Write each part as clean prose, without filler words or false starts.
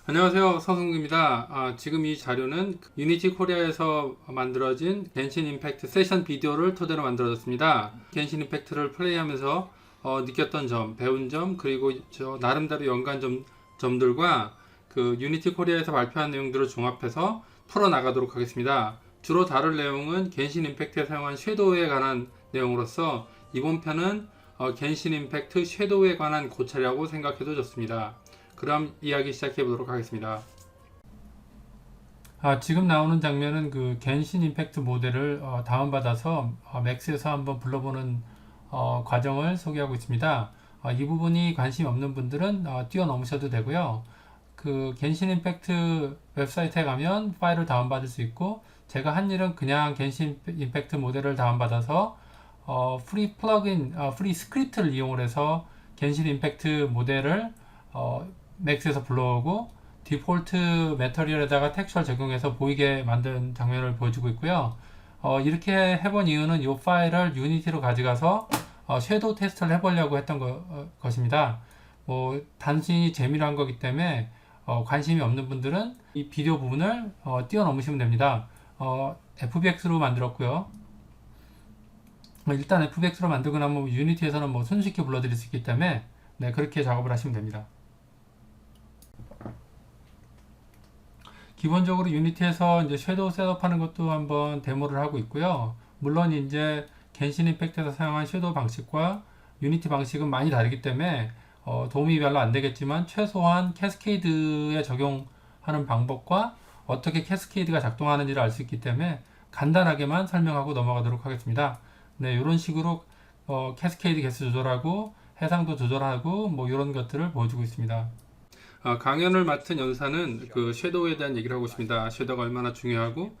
안녕하세요, 서승국입니다. 지금 이 자료는 유니티 코리아에서 만들어진 겐신 임팩트 세션 비디오를 토대로 만들어졌습니다. 겐신 임팩트를 플레이하면서 느꼈던 점, 배운 점, 그리고 저 나름대로 점들과 그 유니티 코리아에서 발표한 내용들을 종합해서 풀어나가도록 하겠습니다. 주로 다룰 내용은 겐신 임팩트에 사용한 섀도우에 관한 내용으로서 이번 편은 겐신 임팩트 섀도우에 관한 고찰이라고 생각해도 좋습니다. 그럼 이야기 시작해 보도록 하겠습니다. 지금 나오는 장면은 그 겐신 임팩트 모델을 다운받아서 맥스에서 한번 불러보는 과정을 소개하고 있습니다. 이 부분이 관심이 없는 분들은 뛰어넘으셔도 되고요. 그 겐신 임팩트 웹사이트에 가면 파일을 다운받을 수 있고, 제가 한 일은 그냥 겐신 임팩트 모델을 다운받아서 프리 플러그인, 프리 스크립트를 이용을 해서 겐신 임팩트 모델을 맥스에서 불러오고 디폴트 매터리얼에다가 텍스처를 적용해서 보이게 만든 장면을 보여주고 있고요. 이렇게 해본 이유는 이 파일을 유니티로 가져가서 섀도우 테스트를 해보려고 했던 것입니다. 단순히 재미로 한 거기 때문에 관심이 없는 분들은 이 비디오 부분을 뛰어넘으시면 됩니다. FBX로 만들었고요. 일단 FBX로 만들고 나면 유니티에서는 손쉽게 불러드릴 수 있기 때문에 그렇게 작업을 하시면 됩니다. 기본적으로 유니티에서 이제 섀도우 셋업하는 것도 한번 데모를 하고 있고요. 물론 이제 겐신 임팩트에서 사용한 섀도우 방식과 유니티 방식은 많이 다르기 때문에 도움이 별로 안 되겠지만, 최소한 캐스케이드에 적용하는 방법과 어떻게 캐스케이드가 작동하는지를 알 수 있기 때문에 간단하게만 설명하고 넘어가도록 하겠습니다. 이런 식으로 캐스케이드 개수 조절하고 해상도 조절하고 이런 것들을 보여주고 있습니다. 강연을 맡은 연사는 그 섀도우에 대한 얘기를 하고 있습니다. 섀도우가 얼마나 중요하고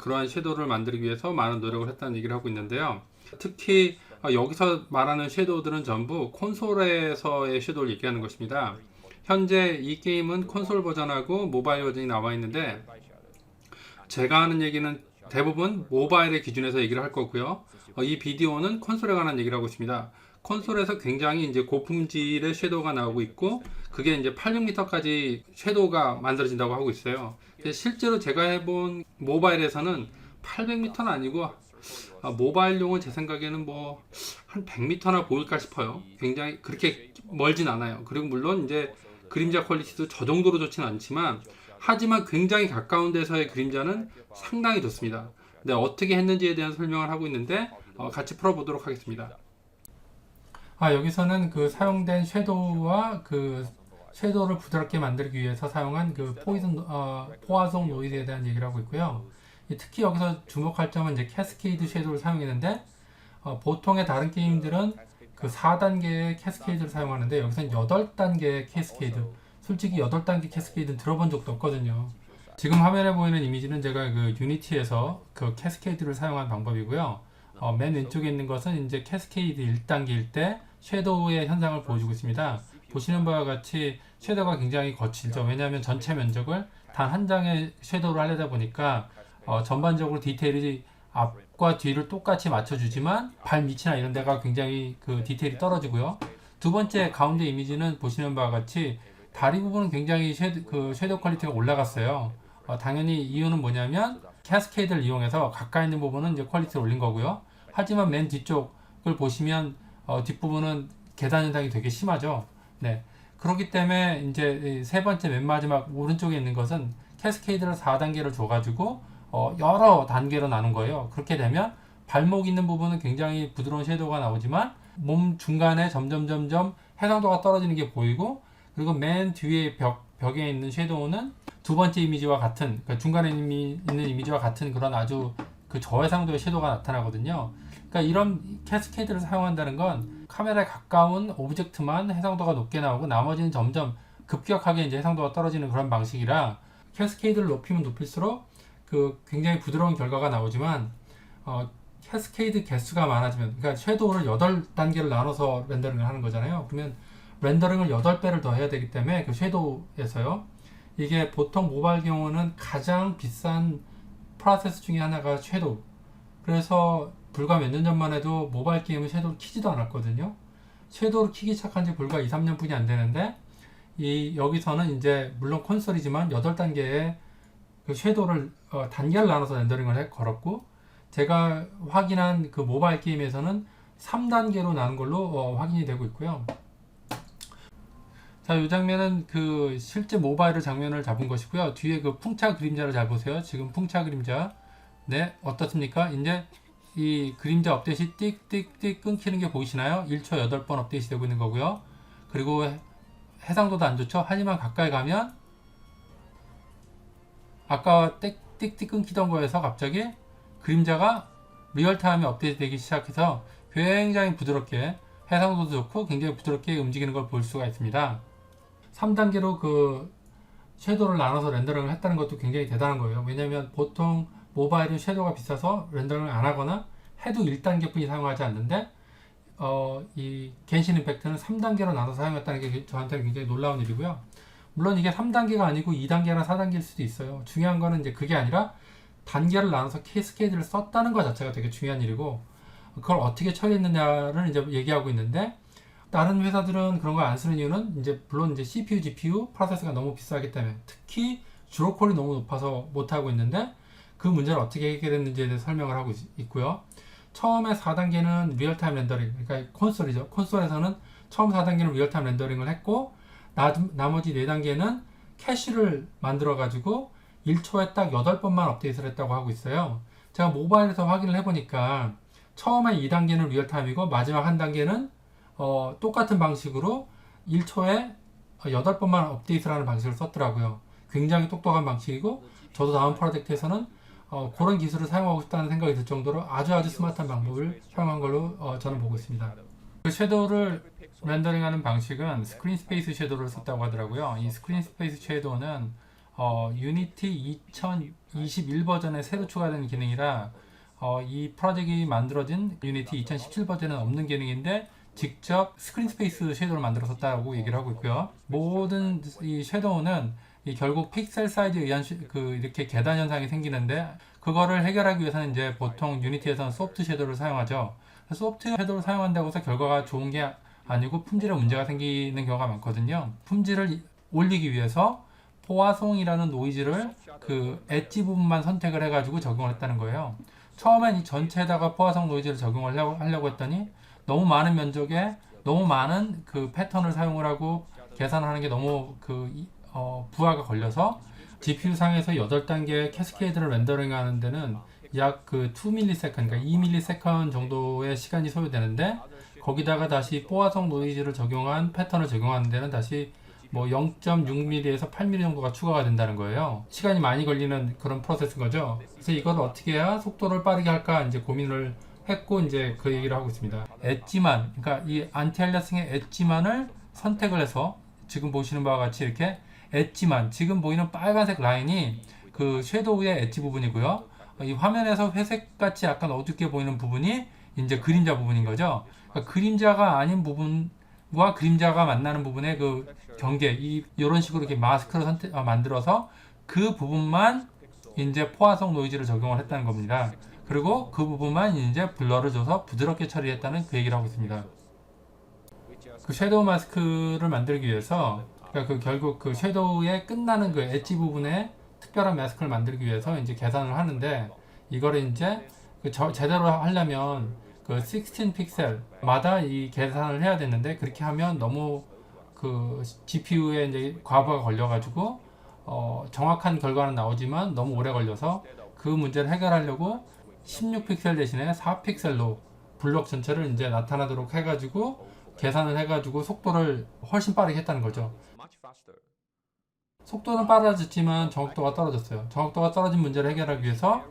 그러한 섀도우를 만들기 위해서 많은 노력을 했다는 얘기를 하고 있는데요. 특히 여기서 말하는 섀도우들은 전부 콘솔에서의 섀도우를 얘기하는 것입니다. 현재 이 게임은 콘솔 버전하고 모바일 버전이 나와 있는데, 제가 하는 얘기는 대부분 모바일의 기준에서 얘기를 할 거고요. 이 비디오는 콘솔에 관한 얘기를 하고 있습니다. 콘솔에서 굉장히 이제 고품질의 섀도우가 나오고 있고, 그게 이제 800m까지 섀도우가 만들어진다고 하고 있어요. 실제로 제가 해본 모바일에서는 800m는 아니고 모바일용은 제 생각에는 한 100m나 보일까 싶어요. 굉장히 그렇게 멀진 않아요. 그리고 물론 이제 그림자 퀄리티도 저 정도로 좋진 않지만, 하지만 굉장히 가까운 데서의 그림자는 상당히 좋습니다. 어떻게 했는지에 대한 설명을 하고 있는데 같이 풀어보도록 하겠습니다. 여기서는 그 사용된 섀도우와 그 섀도우를 부드럽게 만들기 위해서 사용한 그 포화송 노이즈에 대한 얘기를 하고 있고요. 특히 여기서 주목할 점은 이제 캐스케이드 섀도우를 사용했는데, 보통의 다른 게임들은 그 4단계의 캐스케이드를 사용하는데, 여기서는 8단계의 캐스케이드. 솔직히 8단계 캐스케이드는 들어본 적도 없거든요. 지금 화면에 보이는 이미지는 제가 그 유니티에서 그 캐스케이드를 사용한 방법이고요. 맨 왼쪽에 있는 것은 이제 캐스케이드 1단계일 때 섀도우의 현상을 보여주고 있습니다. 보시는 바와 같이 섀도우가 굉장히 거칠죠. 왜냐하면 전체 면적을 단 한 장의 섀도우를 하려다 보니까 전반적으로 디테일이 앞과 뒤를 똑같이 맞춰주지만 발 밑이나 이런 데가 굉장히 그 디테일이 떨어지고요. 두 번째 가운데 이미지는 보시는 바와 같이 다리 부분은 굉장히 섀도우 퀄리티가 올라갔어요. 당연히 이유는 뭐냐면 캐스케이드를 이용해서 가까이 있는 부분은 이제 퀄리티를 올린 거고요. 하지만 맨 뒤쪽을 보시면 뒷부분은 계단 현상이 되게 심하죠. 그렇기 때문에 이제 세 번째 맨 마지막 오른쪽에 있는 것은 캐스케이드를 4단계를 줘가지고 여러 단계로 나눈 거예요. 그렇게 되면 발목 있는 부분은 굉장히 부드러운 섀도우가 나오지만 몸 중간에 점점 해상도가 떨어지는 게 보이고, 그리고 맨 뒤에 벽에 있는 섀도우는 두 번째 이미지와 같은, 그러니까 중간에 있는 이미지와 같은 그런 아주 그 저해상도의 섀도우가 나타나거든요. 그러니까 이런 캐스케이드를 사용한다는 건 카메라에 가까운 오브젝트만 해상도가 높게 나오고 나머지는 점점 급격하게 이제 해상도가 떨어지는 그런 방식이라, 캐스케이드를 높이면 높일수록 그 굉장히 부드러운 결과가 나오지만 캐스케이드 개수가 많아지면, 그러니까 섀도우를 8단계를 나눠서 렌더링을 하는 거잖아요. 그러면 렌더링을 8배를 더 해야 되기 때문에 그 섀도우에서요, 이게 보통 모바일 경우는 가장 비싼 프로세스 중에 하나가 섀도우. 그래서 불과 몇 년 전만 해도 모바일 게임은 섀도우를 키지도 않았거든요. 섀도우를 키기 시작한 지 불과 2, 3년 뿐이 안 되는데, 여기서는 이제 물론 콘솔이지만 8단계의 그 섀도우를 단계를 나눠서 렌더링을 걸었고, 제가 확인한 그 모바일 게임에서는 3단계로 나눈 걸로 확인이 되고 있고요. 자, 이 장면은 그 실제 모바일을 장면을 잡은 것이고요. 뒤에 그 풍차 그림자를 잘 보세요. 지금 풍차 그림자. 네, 어떻습니까? 이제 이 그림자 업데이트이 띡띡띡 끊기는 게 보이시나요? 1초 8번 업데이트 되고 있는 거고요. 그리고 해상도도 안 좋죠? 하지만 가까이 가면 아까 띡띡 끊기던 거에서 갑자기 그림자가 리얼타임에 업데이트 되기 시작해서 굉장히 부드럽게, 해상도도 좋고 굉장히 부드럽게 움직이는 걸 볼 수가 있습니다. 3단계로 그 섀도우를 나눠서 렌더링을 했다는 것도 굉장히 대단한 거예요. 왜냐면 보통 모바일은 섀도우가 비싸서 렌더링을 안 하거나 해도 1단계뿐이 사용하지 않는데, 이 겐신 임팩트는 3단계로 나눠서 사용했다는 게 저한테는 굉장히 놀라운 일이고요. 물론 이게 3단계가 아니고 2단계나 4단계일 수도 있어요. 중요한 거는 이제 그게 아니라 단계를 나눠서 캐스케이드를 썼다는 것 자체가 되게 중요한 일이고, 그걸 어떻게 처리했느냐를 이제 얘기하고 있는데, 다른 회사들은 그런 걸 안 쓰는 이유는 이제 물론 이제 CPU, GPU, 프로세서가 너무 비싸기 때문에, 특히 주로콜이 너무 높아서 못 하고 있는데, 그 문제를 어떻게 해결했는지에 대해서 설명을 하고 있고요. 처음에 4단계는 리얼타임 렌더링, 그러니까 콘솔이죠. 콘솔에서는 처음 4단계는 리얼타임 렌더링을 했고, 나머지 4단계는 캐시를 만들어 가지고 1초에 딱 8번만 업데이트를 했다고 하고 있어요. 제가 모바일에서 확인을 해보니까 처음에 2단계는 리얼타임이고 마지막 한 단계는 똑같은 방식으로 1초에 8번만 업데이트를 하는 방식을 썼더라고요. 굉장히 똑똑한 방식이고, 저도 다음 프로젝트에서는 그런 기술을 사용하고 싶다는 생각이 들 정도로 아주 스마트한 방법을 사용한 걸로 저는 보고 있습니다. 그 섀도우를 렌더링하는 방식은 스크린 스페이스 섀도우를 썼다고 하더라고요. 이 스크린 스페이스 섀도우는 유니티 2021 버전에 새로 추가된 기능이라 이 프로젝트가 만들어진 유니티 2017 버전은 없는 기능인데, 직접 스크린 스페이스 섀도우를 만들어 썼다고 얘기를 하고 있고요. 모든 이 섀도우는 결국 픽셀 사이즈에 의한 이렇게 계단 현상이 생기는데, 그거를 해결하기 위해서는 이제 보통 유니티에서는 소프트 섀도우를 사용하죠. 소프트 섀도우를 사용한다고 해서 결과가 좋은 게 아니고 품질에 문제가 생기는 경우가 많거든요. 품질을 올리기 위해서 포화송이라는 노이즈를 그 엣지 부분만 선택을 해가지고 적용을 했다는 거예요. 처음엔 이 전체에다가 포화송 노이즈를 적용을 하려고 했더니 너무 많은 면적에 너무 많은 그 패턴을 사용을 하고 계산을 하는 게 너무 부하가 걸려서 GPU 상에서 8단계 캐스케이드를 렌더링 하는 데는 약 2ms, 그러니까 2ms 정도의 시간이 소요되는데, 거기다가 다시 포화성 노이즈를 적용한 패턴을 적용하는 데는 다시 뭐 0.6mm에서 8mm 정도가 추가가 된다는 거예요. 시간이 많이 걸리는 그런 프로세스인 거죠. 그래서 이걸 어떻게 해야 속도를 빠르게 할까 이제 고민을 했고, 이제 그 얘기를 하고 있습니다. 엣지만, 그러니까 이 안티알리아싱의 엣지만을 선택을 해서 지금 보시는 바와 같이 이렇게 엣지만, 지금 보이는 빨간색 라인이 그 섀도우의 엣지 부분이고요. 이 화면에서 회색같이 약간 어둡게 보이는 부분이 이제 그림자 부분인 거죠. 그러니까 그림자가 아닌 부분과 그림자가 만나는 부분의 그 경계, 이런 식으로 이렇게 마스크를 만들어서 그 부분만 이제 포화성 노이즈를 적용을 했다는 겁니다. 그리고 그 부분만 이제 블러를 줘서 부드럽게 처리했다는 그 얘기를 하고 있습니다. 그 섀도우 마스크를 만들기 위해서, 그러니까 결국 그 섀도우의 끝나는 그 엣지 부분에 특별한 마스크를 만들기 위해서 이제 계산을 하는데, 이거를 이제 제대로 하려면 그 16 픽셀마다 이 계산을 해야 되는데, 그렇게 하면 너무 그 GPU에 이제 과부하가 걸려가지고 정확한 결과는 나오지만 너무 오래 걸려서, 그 문제를 해결하려고 16픽셀 대신에 4픽셀로 블록 전체를 이제 나타나도록 해가지고 계산을 해가지고 속도를 훨씬 빠르게 했다는 거죠. 속도는 빨라졌지만 정확도가 떨어졌어요. 정확도가 떨어진 문제를 해결하기 위해서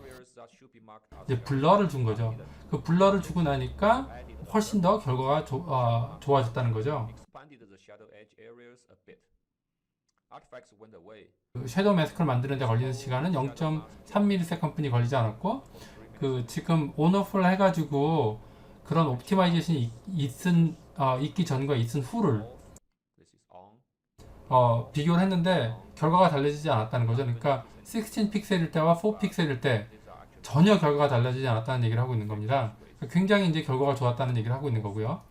이제 블러를 준 거죠. 그 블러를 주고 나니까 훨씬 더 결과가 좋아졌다는 거죠. 그 섀도우 마스크를 만드는 데 걸리는 시간은 0.3ms 분이 걸리지 않았고, 지금 온오프를 해가지고 그런 옵티마이제이션이 있기 전과 있은 후를 비교를 했는데 결과가 달라지지 않았다는 거죠. 그러니까 16 픽셀일 때와 4 픽셀일 때 전혀 결과가 달라지지 않았다는 얘기를 하고 있는 겁니다. 굉장히 이제 결과가 좋았다는 얘기를 하고 있는 거고요.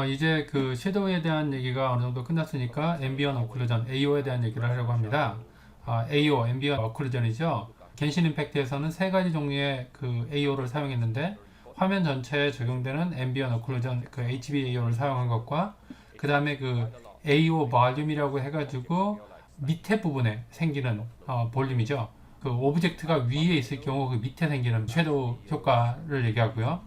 이제 그 섀도우에 대한 얘기가 어느 정도 끝났으니까 앰비언 오클루전 AO에 대한 얘기를 하려고 합니다. AO, 앰비언 오클루전이죠. 겐신 임팩트에서는 세 가지 종류의 그 AO를 사용했는데 화면 전체에 적용되는 앰비언 오클루전 그 HBAO를 사용한 것과 그 다음에 그 AO 볼륨이라고 해가지고 밑에 부분에 생기는 볼륨이죠. 그 오브젝트가 위에 있을 경우 그 밑에 생기는 섀도우 효과를 얘기하고요.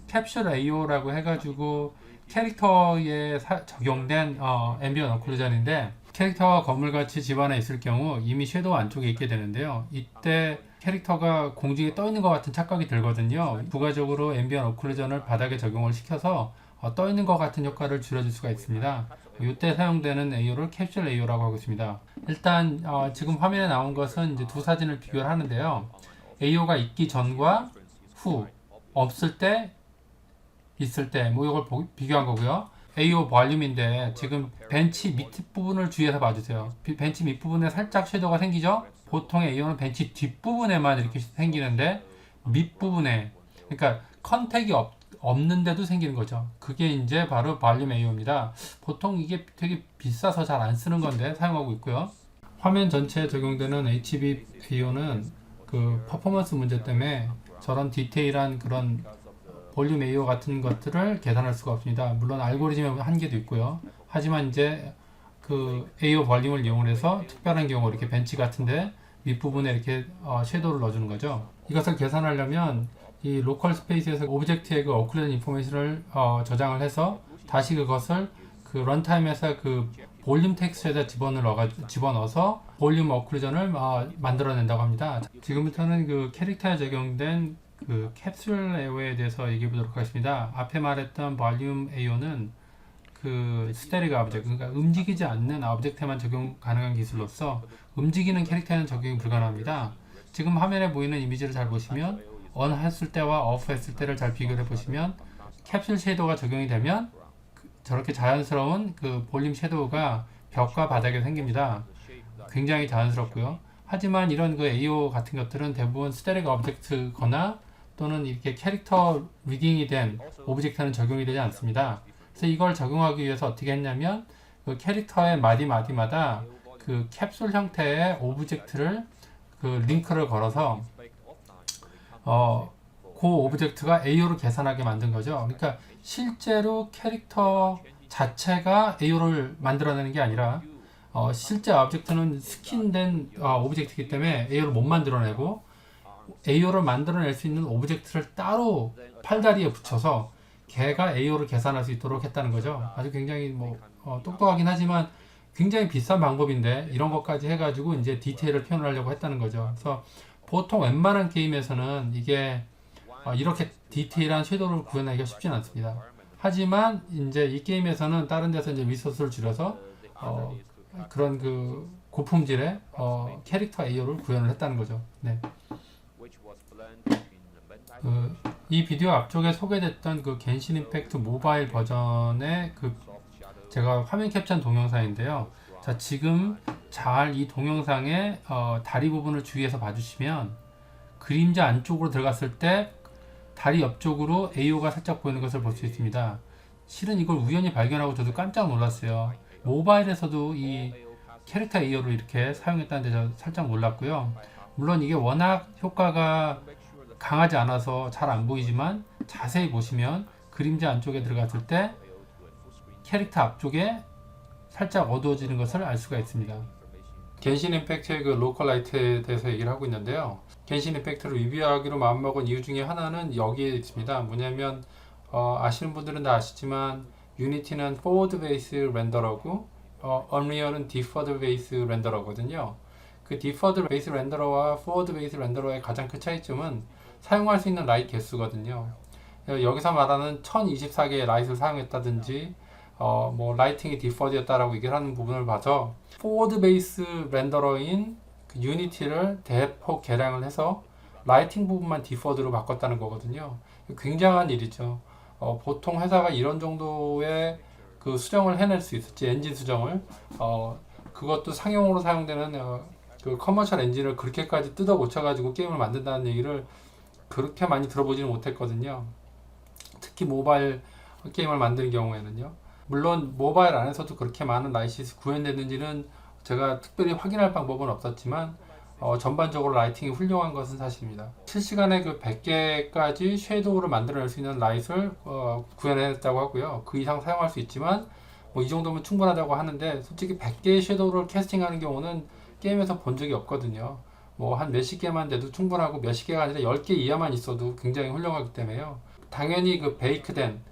캡슐 AO라고 해가지고 캐릭터에 적용된 앰비언 오클루전인데 캐릭터가 거물같이 집안에 있을 경우 이미 섀도우 안쪽에 있게 되는데요. 이때 캐릭터가 공중에 떠 있는 것 같은 착각이 들거든요. 부가적으로 앰비언 오클루전을 바닥에 적용을 시켜서 떠 있는 것 같은 효과를 줄여줄 수가 있습니다. 이때 사용되는 AO를 캡슐 AO라고 하고 있습니다. 일단 지금 화면에 나온 것은 이제 두 사진을 비교를 하는데요. AO가 있기 전과 후, 없을 때, 있을 때, 뭐 이걸 비교한 거고요. AO 볼륨인데 지금 벤치 밑부분을 주의해서 봐주세요. 벤치 밑부분에 살짝 섀도우가 생기죠? 보통 AO는 벤치 뒷부분에만 이렇게 생기는데 밑부분에, 그러니까 컨택이 없는데도 생기는 거죠. 그게 이제 바로 볼륨 AO입니다. 보통 이게 되게 비싸서 잘 안 쓰는 건데 사용하고 있고요. 화면 전체에 적용되는 HB AO는 그 퍼포먼스 문제 때문에 저런 디테일한 그런 볼륨 AO 같은 것들을 계산할 수가 없습니다. 물론 알고리즘의 한계도 있고요. 하지만 이제 그 AO 볼륨을 이용해서 특별한 경우 이렇게 벤치 같은데 밑부분에 이렇게 섀도우를 넣어주는 거죠. 이것을 계산하려면 이 로컬 스페이스에서 오브젝트의 그 오클루전 인포메이션을 저장을 해서 다시 그것을 그 런타임에서 그 볼륨 텍스트에다 집어넣어서 볼륨 오클루전을 만들어낸다고 합니다. 지금부터는 그 캐릭터에 적용된 그 캡슐 AO에 대해서 얘기해 보도록 하겠습니다. 앞에 말했던 볼륨 AO는 그 스테릭 오브젝트, 그러니까 움직이지 않는 오브젝트에만 적용 가능한 기술로서 움직이는 캐릭터에는 적용이 불가능합니다. 지금 화면에 보이는 이미지를 잘 보시면 ON 했을 때와 OFF 했을 때를 잘 비교해 보시면 캡슐 섀도우가 적용이 되면 저렇게 자연스러운 그 볼륨 섀도우가 벽과 바닥에 생깁니다. 굉장히 자연스럽고요. 하지만 이런 그 AO 같은 것들은 대부분 스테릭 오브젝트거나 또는 이렇게 캐릭터 리딩이 된 오브젝트는 적용이 되지 않습니다. 그래서 이걸 적용하기 위해서 어떻게 했냐면 그 캐릭터의 마디마다 그 캡슐 형태의 오브젝트를 그 링크를 걸어서 그 오브젝트가 AO를 계산하게 만든 거죠. 그러니까 실제로 캐릭터 자체가 AO를 만들어내는 게 아니라 실제 오브젝트는 스킨된 오브젝트이기 때문에 AO를 못 만들어내고 AO를 만들어낼 수 있는 오브젝트를 따로 팔다리에 붙여서 걔가 AO를 계산할 수 있도록 했다는 거죠. 아주 굉장히 뭐 똑똑하긴 하지만 굉장히 비싼 방법인데 이런 것까지 해가지고 이제 디테일을 표현하려고 했다는 거죠. 그래서 보통 웬만한 게임에서는 이게 이렇게 디테일한 섀도우를 구현하기가 쉽진 않습니다. 하지만 이제 이 게임에서는 다른 데서 이제 리소스를 줄여서 그런 그 고품질의 캐릭터 AO를 구현을 했다는 거죠. 네. 이 비디오 앞쪽에 소개됐던 그 겐신 임팩트 모바일 버전의 그 제가 화면 캡처한 동영상인데요. 자, 지금 잘 이 동영상의 다리 부분을 주의해서 봐주시면 그림자 안쪽으로 들어갔을 때 다리 옆쪽으로 AO가 살짝 보이는 것을 볼 수 있습니다. 실은 이걸 우연히 발견하고 저도 깜짝 놀랐어요. 모바일에서도 이 캐릭터 AO를 이렇게 사용했다는 데 저 살짝 놀랐고요. 물론 이게 워낙 효과가 강하지 않아서 잘 안 보이지만 자세히 보시면 그림자 안쪽에 들어갔을 때 캐릭터 앞쪽에 살짝 어두워지는 것을 알 수가 있습니다. 겐신 임팩트의 그 로컬 라이트에 대해서 얘기를 하고 있는데요. 겐신 임팩트를 리뷰하기로 마음먹은 이유 중에 하나는 여기에 있습니다. 뭐냐면 아시는 분들은 다 아시지만 유니티는 포워드 베이스 렌더러고 언리얼은 디퍼드 베이스 렌더러거든요. 그 디퍼드 베이스 렌더러와 포워드 베이스 렌더러의 가장 큰 차이점은 사용할 수 있는 라이트 개수거든요. 여기서 말하는 1024개의 라이트를 사용했다든지 뭐 라이팅이 디퍼드였다라고 얘기를 하는 부분을 봐서 포워드 베이스 렌더러인 그 유니티를 대폭 개량을 해서 라이팅 부분만 디퍼드로 바꿨다는 거거든요. 굉장한 일이죠. 보통 회사가 이런 정도의 그 수정을 해낼 수 있을지, 엔진 수정을 그것도 상용으로 사용되는 그 커머셜 엔진을 그렇게까지 뜯어 고쳐가지고 게임을 만든다는 얘기를 그렇게 많이 들어보지는 못했거든요. 특히 모바일 게임을 만드는 경우에는요. 물론 모바일 안에서도 그렇게 많은 라이트이 구현됐는지는 제가 특별히 확인할 방법은 없었지만 전반적으로 라이팅이 훌륭한 것은 사실입니다. 실시간에 그 100개까지 섀도우를 만들어낼 수 있는 라이트를 구현했다고 하고요. 그 이상 사용할 수 있지만 뭐 이 정도면 충분하다고 하는데 솔직히 100개의 섀도우를 캐스팅하는 경우는 게임에서 본 적이 없거든요. 뭐 한 몇십 개만 돼도 충분하고 몇십 개가 아니라 10개 이하만 있어도 굉장히 훌륭하기 때문에요. 당연히 그 베이크된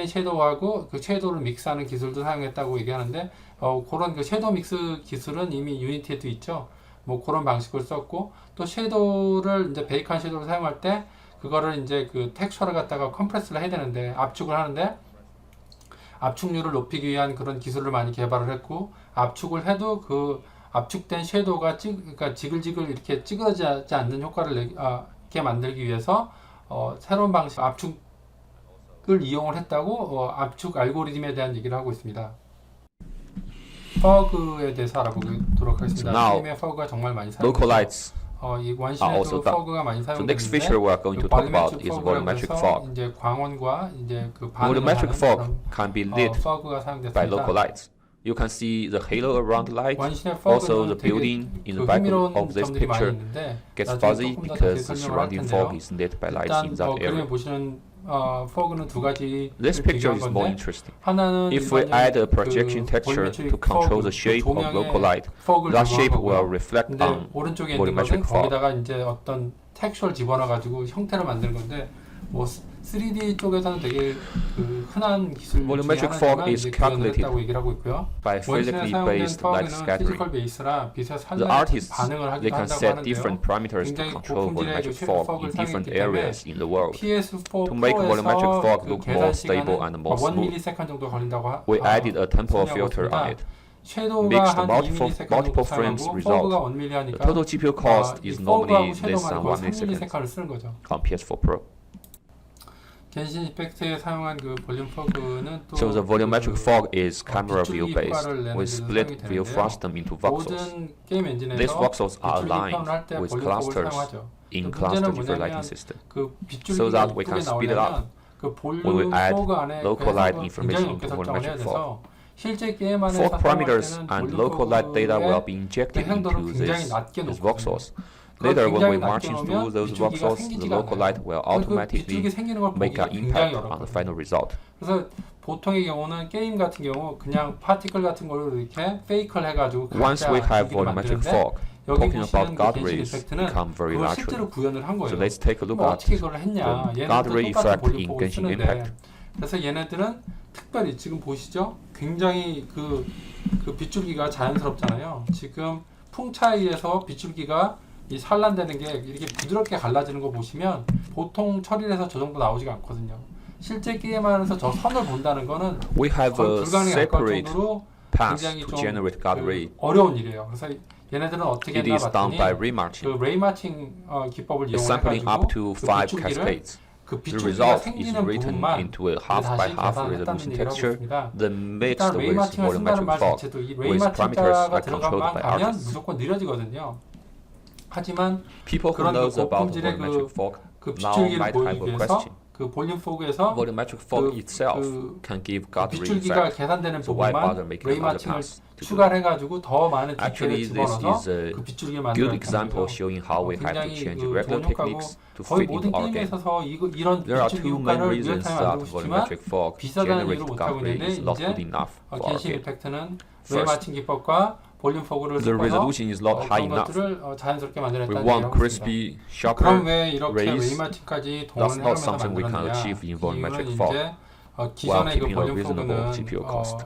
섀도우하고 그 섀도우를 믹스하는 기술도 사용했다고 얘기하는데 그런 그 섀도우 믹스 기술은 이미 유니티에도 있죠. 뭐 그런 방식을 썼고 또 섀도우를 이제 베이크한 섀도우를 사용할 때 그거를 이제 그 텍스처를 갖다가 컴프레스를 해야 되는데 압축을 하는데 압축률을 높이기 위한 그런 기술을 많이 개발을 했고 압축을 해도 그 압축된 섀도우가 그러니까 지글지글 이렇게 찌그러지지 않는 효과를 이렇게 만들기 위해서 새로운 방식 압축을 이용을 했다고 압축 알고리즘에 대한 얘기를 하고 있습니다. 퍼그에 대해서 알아보도록 하겠습니다. 게임에 퍼그가 정말 많이 Localites 이 are 원신에도 also found. 퍼그가 많이 So next feature 사용되는데 we are going to talk about is volumetric fog. 이제 광원과 이제 그 반응을 Volumetric 하는 fog 그런 can be lit 퍼그가 by 사용됐습니다. local lights. You can see the halo around the light. 원신의 Also, 퍼그는 the building in the 그 back 흥미로운 of this 점들이 많이 picture 있는데 gets 나중에 fuzzy 조금 더 because 자세히 the 설명을 할 surrounding 텐데요. fog is lit by lights 일단 in that 그림에 area. 보시는 퍼그는 두 가지 This picture 비교한 is more 건데 interesting. 하나는 If we add a projection 그 texture 볼메트릭 to control the 퍼그, shape 그 of local 조명의 light, 퍼그를 that 적용한 shape will 거고요. reflect 근데 on 오른쪽에 있는 것은 volumetric fog. 거기다가 이제 어떤 텍스처를 집어넣어 가지고 형태를 만드는 건데 뭐 3D 쪽에서는 되게 그 흔한 기술 중에 Volumetric 하나지만 fog is 이제 구현을 calculated 했다고 얘기를 하고 있고요. by 원신에 physically 사용된 based light 퍼그는 scattering. 피지컬 베이스라 빛의 The 산란에 artists, 반응을 they 하기도 can 한다고 set 하는데요. different parameters to 굉장히 control 고품질의 그 volumetric 섀도우 fog 폭을 in different 사용했기 때문에 areas in the world. PS4 To make volumetric 프로에서 fog 그 look 계산 more stable 시간은 and more smooth, 1ms 정도 걸린다고 we added a temporal filter 있습니다. on it. 섀도우가 Mixed 한 multiple 2ms 정도 frames 사용하고 result. 퍼그가 1ms The 하니까 total GPU cost is normally less than 1 millisecond 을 쓰는 거죠. on PS4 Pro. 겐신 임팩트에 사용한 그 볼륨 퍼그는 또 So the volumetric fog is camera 빗줄기 view based. 효과를 내는 We 데도 split 사용이 view 되는데요. frustum into voxels. 모든 게임 엔진에서 These voxels are 빗줄기 aligned 표현을 할 때 with 볼륨 퍼그를 clusters 사용하죠. in 문제는 cluster different 뭐냐면 lighting system. 그 So 빗줄기가 that we 이쁘게 can speed it up. 나오려면 그 We will 볼륨 add 퍼그 안에 local light 굉장히 information 높게 into 설정을 해야 volumetric 돼서 실제 게임 안에서 Fog 사용할 parameters 때는 and 볼륨 local light data will 퍼그의 be injected 해상도를 into 굉장히 these 낮게 놓거든요. voxels. 그걸 Later, when we 굉장히 march 낮게 through 놓으면 those 빗줄기가 voxels, the 생기지가 local 않아요. light will 그 automatically 빗줄기 생기는 걸 make 보기가 an 굉장히 impact on the 어렵거든요. final result. 그래서 보통의 경우는 게임 같은 경우 그냥 파티클 같은 걸로 이렇게 페이크를 해가지고 Once we have 빗줄기를 volumetric 만드는데 fog, 여기 talking 보시는 about 그 God 겐신 rays 이펙트는 become very 그걸 natural. 실제로 구현을 한 거예요. So let's take a look 그럼 at 어떻게 그걸 했냐? the 얘네도 God ray 똑같은 effect 볼륨 in 폭을 Genshin 쓰는데 Impact. 그래서 얘네들은 특별히 지금 보시죠? 굉장히 그 빗줄기가 자연스럽잖아요. 지금 풍차에 의해서 빗줄기가 이 산란되는 게 이렇게 부드럽게 갈라지는 거 보시면 보통 처리를 해서 저 정도 나오지가 않거든요. 실제 게임 안에서 저 선을 본다는 거는 We have 거의 a 불가능에 가까울 separate 정도로 path 굉장히 to 좀 generate God ray. 어려운 일이에요. 그래서 얘네들은 어떻게 It 했나 is done 봤더니 by remarching. 그 레이 마칭 기법을 It's sampling up 이용해가지고 to 그 5 빗줄기를 cascades. 그 The 빗줄기가 result is 생기는 written 부분만 into a half by 다시 half 계산했다는 resolution 얘기를 하고 texture, 있습니다. then mixed 일단 레이 with 마칭을 쓴다는 volumetric 말 fog, 자체도 이 레이 with parameters 마칭자가 are controlled 들어가면 by 가면 artists. 무조건 느려지거든요. 하지만 People who 그런 knows 그 about 고품질의 volumetric fog 그 now 빗줄기를 might have 보이기 a 위해서 question. 그 볼륨 폭에서 Volumetric fog 그- itself 그 can give God ray 빗줄기가 effect. 계산되는 So why bother 부분만 making 레이 another 마칭을 pass to do 추가를 해가지고 더 많은 디테일을 Actually, this 집어넣어서 is a 그 빗줄기를 good 만들었다는 example 거예요. showing how we have to 굉장히 change 그 regular 좋은 효과고 techniques to 거의 fit 모든 into our 게임에 game. 있어서 이런 There are 빗줄기 two main 효과를 reasons 리얼타임에 that 만들고 싶지만 volumetric fog 비싸다는 generated 이유로 God 못하고 ray 있는데 is not 이제 good enough for our 겐신 game. 임팩트는 레이 First, 마칭 기법과 볼륨 포그를 the 섞어서 resolution is not high 그런 enough. 것들을 자연스럽게 We 만들었다는 얘기를 want 하고 있습니다. crispy, sharper 그럼 왜 이렇게 rays. 레이 마칭까지 That's 동원을 not 해가면서 something we can 만들었느냐? achieve in volumetric 이유는 fog 이제 while 기존의 그 keeping a 볼륨 reasonable 포그는 GPU cost.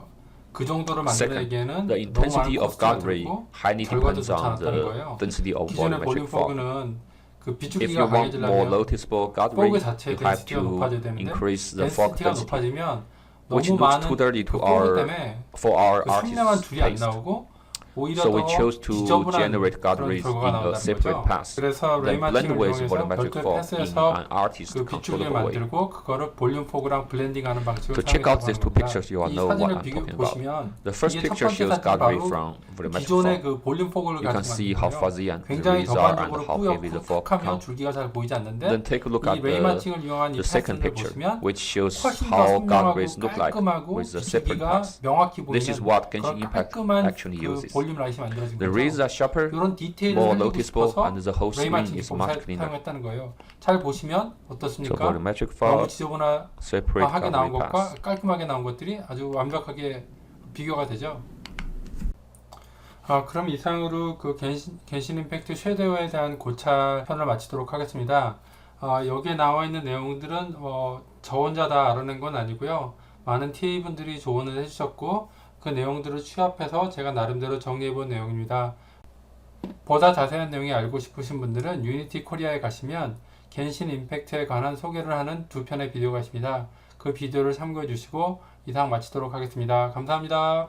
그 정도로 Second, 만들기에는 the 너무 intensity 많은 of 코스트가 God ray 들고 highly 결과도 depends 좋지 on 않았다는 the 거예요. density of 기존의 볼륨 volumetric fog. 포그는 그 If 빗줄기가 you want more 강해지려면 noticeable God ray, 포그 자체의 you have 덴시티가 높아져야 to 되는데 increase the fog 덴시티가 density, 높아지면 which 너무 looks 많은 too dirty 그 to 포그 our 때문에 for our 그 선명한 artists' 줄이 안 taste. 나오고 오히려 So we 더 chose to 지저분한 generate guard 그런 rays 결과가 in a 나온다는 separate 거죠. path. 그래서 레이 Then blend 마칭을 waves 이용해서 volumetric 별도의 fog in 패스에서 an artist 그 빗줄기를 controllable way. 만들고 그거를 볼륨 포그랑 블렌딩하는 방식으로 To check out 사용해서 these two 하는 겁니다. pictures, you all 이 know what 사진을 I'm 비교 talking about. 보시면 The first 이게 첫 picture 번째 shows 사진이 guard ray 바로 from volumetric 기존의 fog. 그 볼륨 포그를 You can 가지고 see how 만든 거예요. fuzzy and the 굉장히 rays are and 전반적으로 how heavy the fog 뿌옇고 become. 줄기가 잘 보이지 않는데 Then take a look 이 at 레이 마칭을 이용한 이 the second 패스를 picture, 보시면 which shows 훨씬 더 how guard 선명하고 rays look like 깔끔하고 with the separate 빗줄기가 paths. 명확히 This is 보이는 what 그런 Genshin Impact 깔끔한 actually 그 uses. 볼륨 라이트이 만들어진 The rays 거죠. are sharper, 이런 디테일을 more 살리고 noticeable, 싶어서 and the whole 레이 screen 마칭 is much 기법을 cleaner. 사용했다는 거예요. 잘 보시면 So 어떻습니까? volumetric 너무 fog, 지저분하게 separate 나온 guard ray 것과 paths. 깔끔하게 나온 것들이 아주 완벽하게 비교가 되죠. 그럼 이상으로 그 겐신 임팩트 섀도우에 대한 고찰 편을 마치도록 하겠습니다. 여기에 나와 있는 내용들은 저 혼자 다 알아낸 건 아니고요. 많은 TA분들이 조언을 해주셨고 그 내용들을 취합해서 제가 나름대로 정리해본 내용입니다. 보다 자세한 내용이 알고 싶으신 분들은 유니티 코리아에 가시면 겐신 임팩트에 관한 소개를 하는 두 편의 비디오가 있습니다. 그 비디오를 참고해 주시고 이상 마치도록 하겠습니다. 감사합니다.